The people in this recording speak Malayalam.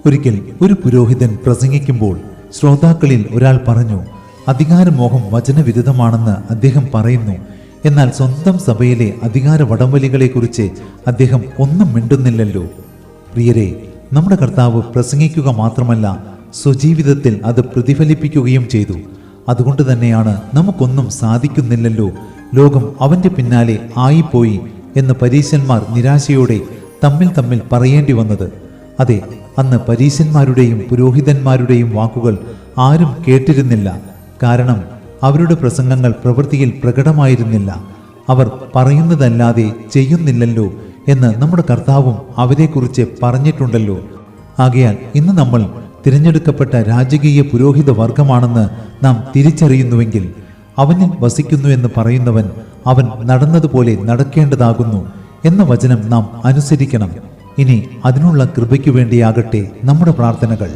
ഒരിക്കൽ ഒരു പുരോഹിതൻ പ്രസംഗിക്കുമ്പോൾ ശ്രോതാക്കളിൽ ഒരാൾ പറഞ്ഞു, അധികാരമോഹം വചനവിരുദ്ധമാണെന്ന് അദ്ദേഹം പറയുന്നു. എന്നാൽ സ്വന്തം സഭയിലെ അധികാര വടംവലികളെക്കുറിച്ച് അദ്ദേഹം ഒന്നും മിണ്ടുന്നില്ലല്ലോ. പ്രിയരെ, നമ്മുടെ കർത്താവ് പ്രസംഗിക്കുക മാത്രമല്ല, സ്വജീവിതത്തിൽ അത് പ്രതിഫലിപ്പിക്കുകയും ചെയ്തു. അതുകൊണ്ട് തന്നെയാണ് നമുക്കൊന്നും സാധിക്കുന്നില്ലല്ലോ, ലോകം അവന്റെ പിന്നാലെ ആയിപ്പോയി എന്ന് പരീശന്മാർ നിരാശയോടെ തമ്മിൽ പറയേണ്ടി വന്നത്. അതെ, അന്ന് പരീശന്മാരുടെയും പുരോഹിതന്മാരുടെയും വാക്കുകൾ ആരും കേട്ടിരുന്നില്ല. കാരണം അവരുടെ പ്രസംഗങ്ങൾ പ്രവൃത്തിയിൽ പ്രകടമായിരുന്നില്ല. അവർ പറയുന്നതല്ലാതെ ചെയ്യുന്നില്ലല്ലോ എന്ന് നമ്മുടെ കർത്താവും അവരെക്കുറിച്ച് പറഞ്ഞിട്ടുണ്ടല്ലോ. ആകയാൽ ഇന്ന് നമ്മൾ തിരഞ്ഞെടുക്കപ്പെട്ട രാജകീയ പുരോഹിത വർഗമാണെന്ന് നാം തിരിച്ചറിയുന്നുവെങ്കിൽ, അവനിൽ വസിക്കുന്നു എന്ന് പറയുന്നവൻ അവൻ നടന്നതുപോലെ നടക്കേണ്ടതാകുന്നു എന്ന വചനം നാം അനുസരിക്കണം. ഇനി അതിനുള്ള കൃപയ്ക്കു വേണ്ടിയാകട്ടെ നമ്മുടെ പ്രാർത്ഥനകൾ.